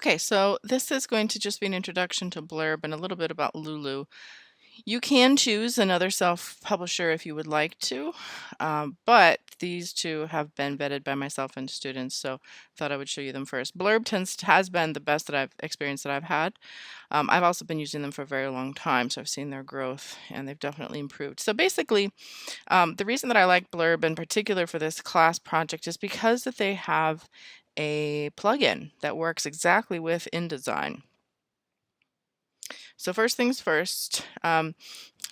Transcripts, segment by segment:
Okay, so this is going to just be an introduction to Blurb and a little bit about Lulu. You can choose another self-publisher if you would like to, but these two have been vetted by myself and students, so thought I would show you them first. Blurb has been the best that I've experienced that I've had. I've also been using them for a very long time, so I've seen their growth and they've definitely improved. So basically, the reason that I like Blurb in particular for this class project is because that they have a plugin that works exactly with InDesign. So first things first,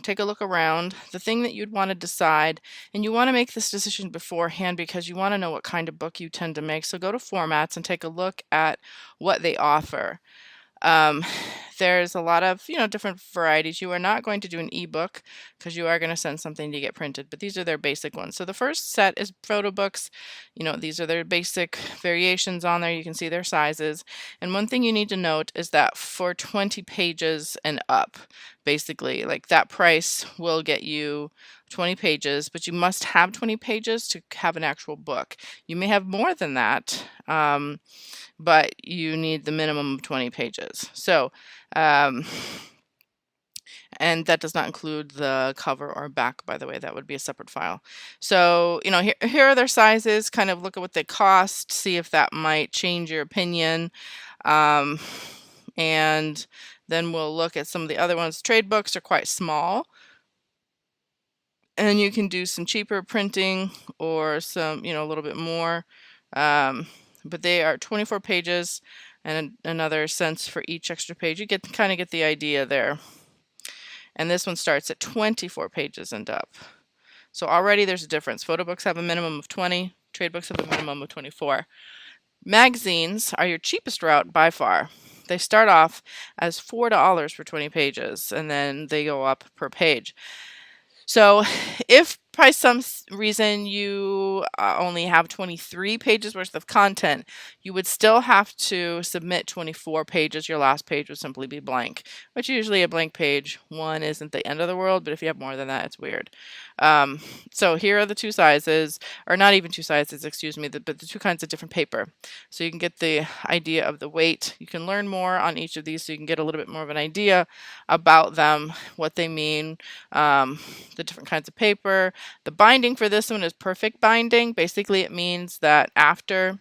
take a look around. The thing that you'd want to decide, and you want to make this decision beforehand because you want to know what kind of book you tend to make. So go to formats and take a look at what they offer. Um, there's a lot of, different varieties. You are not going to do an ebook because you are going to send something to get printed, but these are their basic ones. So the first set is photo books. These are their basic variations on there. You can see their sizes. And one thing you need to note is that for 20 pages and up, basically, like that price will get you 20 pages, but you must have 20 pages to have an actual book. You may have more than that. But you need the minimum of 20 pages. So, and that does not include the cover or back, by the way. That would be a separate file. So, here are their sizes. Kind of look at what they cost, see if that might change your opinion. And then we'll look at some of the other ones. Trade books are quite small. And you can do some cheaper printing or some, a little bit more. But they are 24 pages and another cents for each extra page. You kind of get the idea there. And this one starts at 24 pages and up. So already there's a difference. Photo books have a minimum of 20. Trade books have a minimum of 24. Magazines are your cheapest route by far. They start off as $4 for 20 pages, and then they go up per page. So if by some reason you only have 23 pages worth of content, you would still have to submit 24 pages. Your last page would simply be blank, which usually a blank page one isn't the end of the world, but if you have more than that, it's weird. So here are the two sizes, or not even two sizes, excuse me, but the two kinds of different paper. So you can get the idea of the weight. You can learn more on each of these so you can get a little bit more of an idea about them, what they mean, the different kinds of paper. The binding for this one is perfect binding. Basically, it means that after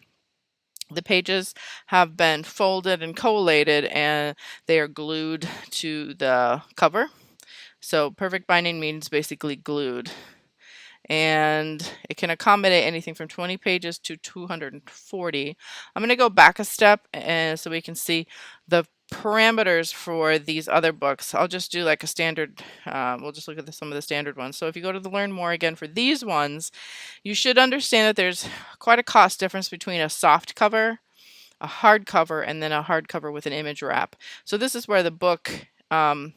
the pages have been folded and collated and they are glued to the cover. So perfect binding means basically glued. And it can accommodate anything from 20 pages to 240. I'm going to go back a step and so we can see the parameters for these other books. I'll just do like a standard, we'll just look at some of the standard ones. So if you go to the learn more again for these ones, you should understand that there's quite a cost difference between a soft cover, a hard cover, and then a hard cover with an image wrap. So this is where the book has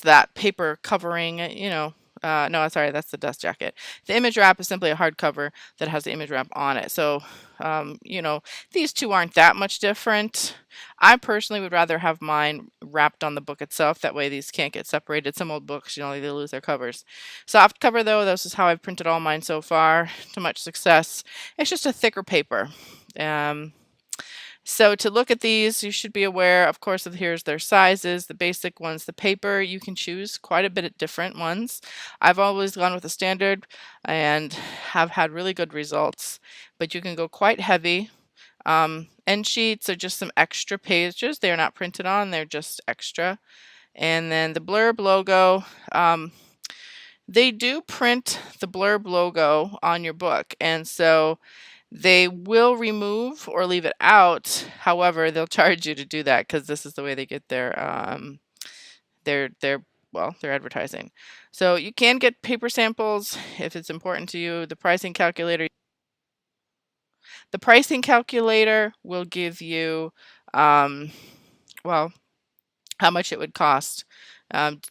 that paper covering, no, sorry, that's the dust jacket. The image wrap is simply a hardcover that has the image wrap on it. So, these two aren't that much different. I personally would rather have mine wrapped on the book itself. That way these can't get separated. Some old books, they lose their covers. Soft cover though, this is how I've printed all mine so far to much success. It's just a thicker paper. So to look at these, you should be aware, of course, here's their sizes, the basic ones. The paper, you can choose quite a bit of different ones. I've always gone with the standard and have had really good results, but you can go quite heavy. End sheets are just some extra pages. They're not printed on, they're just extra. And then the blurb logo, they do print the blurb logo on your book, and so they will remove or leave it out. However, they'll charge you to do that because this is the way they get their advertising. So you can get paper samples if it's important to you. The pricing calculator will give you how much it would cost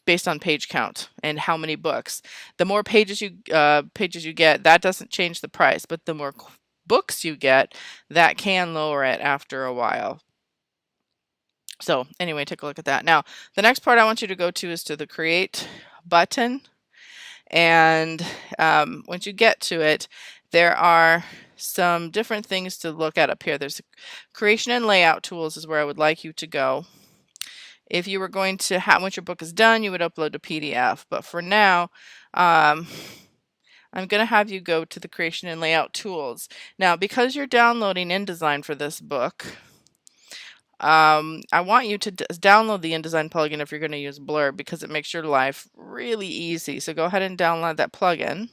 based on page count and how many books. The more pages you get, that doesn't change the price, but the more books you get, that can lower it after a while. So anyway, take a look at that. Now, the next part I want you to go to is to the Create button. And once you get to it, there are some different things to look at up here. There's creation and layout tools is where I would like you to go. If you were going to have, once your book is done, you would upload a PDF. But for now, I'm going to have you go to the creation and layout tools. Now, because you're downloading InDesign for this book, I want you to download the InDesign plugin if you're going to use Blurb, because it makes your life really easy. So go ahead and download that plugin.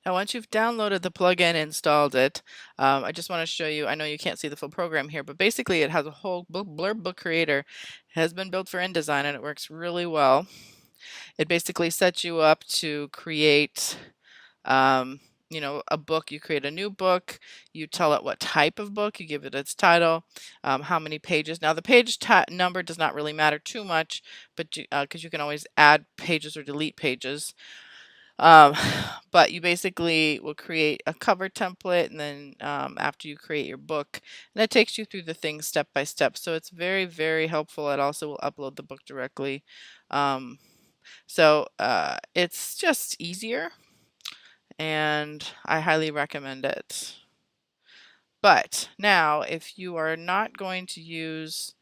Now, once you've downloaded the plugin and installed it, I just want to show you, I know you can't see the full program here, but basically it has a whole Blurb book creator. It has been built for InDesign and it works really well. It basically sets you up to create you know, a book. You create a new book, you tell it what type of book, you give it its title, how many pages. Now the page number does not really matter too much, but because you can always add pages or delete pages. Um, but you basically will create a cover template, and then after you create your book, and it takes you through the things step by step. So it's very, very helpful. It also will upload the book directly. So it's just easier, and I highly recommend it. But now, if you are not going to use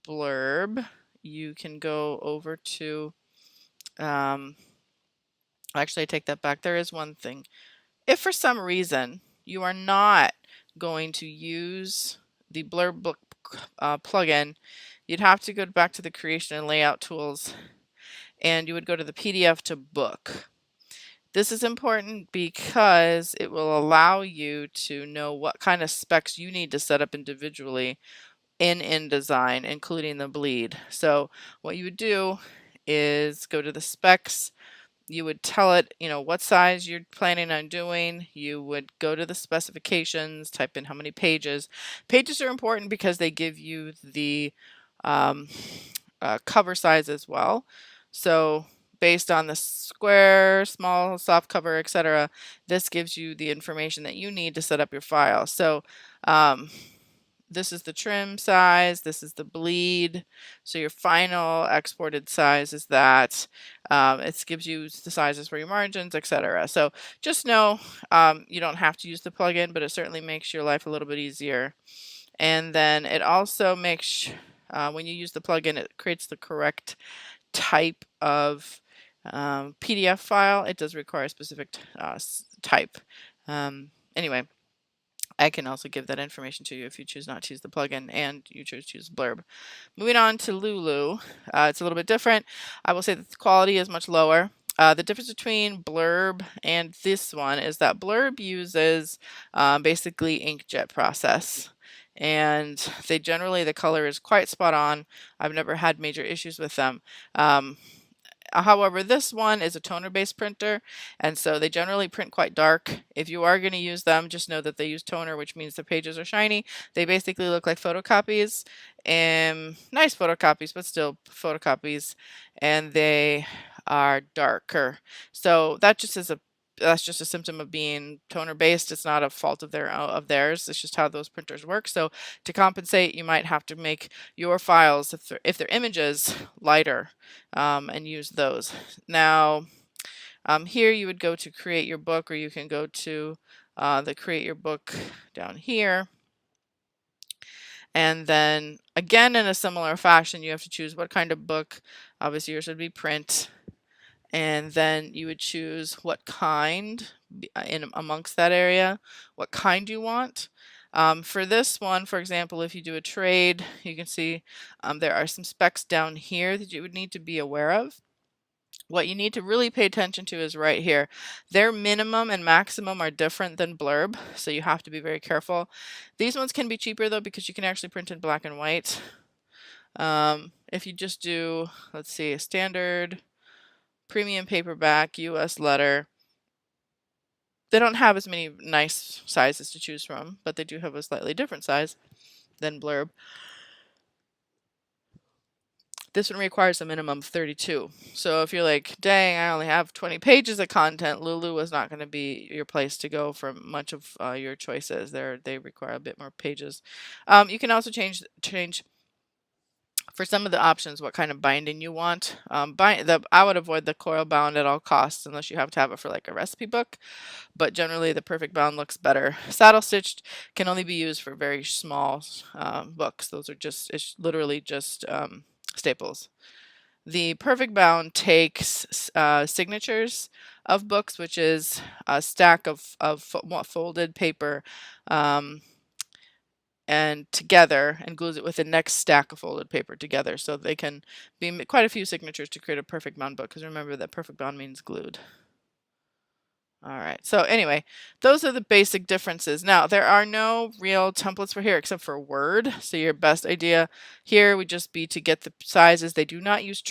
Blurb, you can go over to, actually I take that back. There is one thing. If for some reason you are not going to use the Blurb book plugin, you'd have to go back to the creation and layout tools, and you would go to the PDF to book. This is important because it will allow you to know what kind of specs you need to set up individually in InDesign, including the bleed. So what you would do is go to the specs. You would tell it, you know, what size you're planning on doing. You would go to the specifications, type in how many pages. Pages are important because they give you the cover size as well. So based on the square, small, soft cover, etc., this gives you the information that you need to set up your file. So this is the trim size, this is the bleed, so your final exported size is that. It gives you the sizes for your margins, etc. So just know you don't have to use the plugin, but it certainly makes your life a little bit easier. And then it also makes, when you use the plugin, it creates the correct type of PDF file. It does require a specific type. Anyway, I can also give that information to you if you choose not to use the plugin and you choose to use Blurb. Moving on to Lulu, it's a little bit different. I will say that the quality is much lower. The difference between Blurb and this one is that Blurb uses basically inkjet process, and they generally, the color is quite spot on. I've never had major issues with them. However, this one is a toner-based printer, and so they generally print quite dark. If you are going to use them, just know that they use toner, which means the pages are shiny. They basically look like photocopies, and nice photocopies, but still photocopies, and they are darker. So that just is that's just a symptom of being toner based. It's not a fault of theirs. It's just how those printers work. So to compensate, you might have to make your files, if they're images, lighter, and use those. Now here you would go to create your book, or you can go to the create your book down here. And then again, in a similar fashion, you have to choose what kind of book. Obviously yours would be print. And then you would choose what kind in amongst that area, what kind you want. For this one, for example, if you do a trade, you can see there are some specs down here that you would need to be aware of. What you need to really pay attention to is right here. Their minimum and maximum are different than Blurb, so you have to be very careful. These ones can be cheaper though, because you can actually print in black and white. If you just do, let's see, a standard premium paperback, US letter. They don't have as many nice sizes to choose from, but they do have a slightly different size than Blurb. This one requires a minimum of 32. So if you're like, dang, I only have 20 pages of content, Lulu is not going to be your place to go for much of your choices. They require a bit more pages. You can also change For some of the options, what kind of binding you want. I would avoid the coil bound at all costs unless you have to have it for like a recipe book, but generally the perfect bound looks better. Saddle stitched can only be used for very small books. Those are it's literally just staples. The perfect bound takes signatures of books, which is a stack of folded paper, um, and together, and glues it with the next stack of folded paper together, so they can be quite a few signatures to create a perfect bound book, because remember that perfect bound means glued. All right, so anyway, those are the basic differences. Now, there are no real templates for here except for Word. So your best idea here would just be to get the sizes. They do not use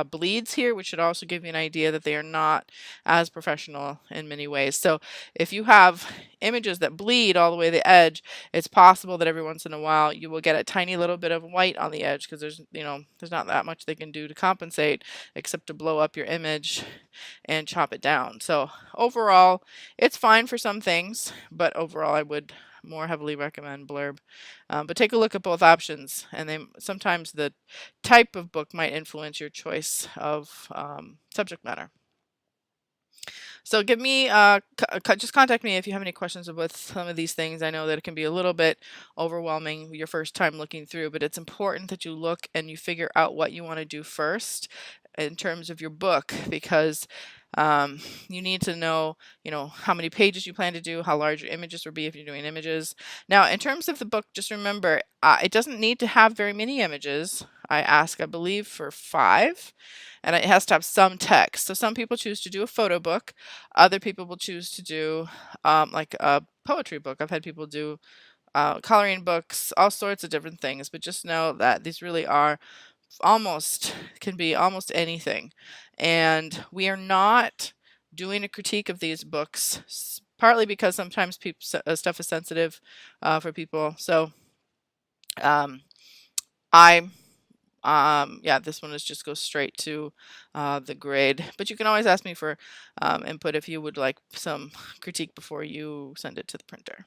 bleeds here, which should also give you an idea that they are not as professional in many ways. So if you have images that bleed all the way to the edge, it's possible that every once in a while you will get a tiny little bit of white on the edge, because there's not that much they can do to compensate except to blow up your image and chop it down. So overall, it's fine for some things, but overall I would more heavily recommend blurb. But take a look at both options, and sometimes the type of book might influence your choice of subject matter. So give me, just contact me if you have any questions with some of these things. I know that it can be a little bit overwhelming your first time looking through, but it's important that you look and you figure out what you want to do first in terms of your book, because you need to know, how many pages you plan to do, how large your images will be if you're doing images. Now, in terms of the book, just remember, it doesn't need to have very many images. I believe, for 5, and it has to have some text. So some people choose to do a photo book. Other people will choose to do like a poetry book. I've had people do coloring books, all sorts of different things, but just know that these really can be almost anything. And we are not doing a critique of these books, partly because sometimes stuff is sensitive for people. So this one just goes straight to the grade. But you can always ask me for input if you would like some critique before you send it to the printer.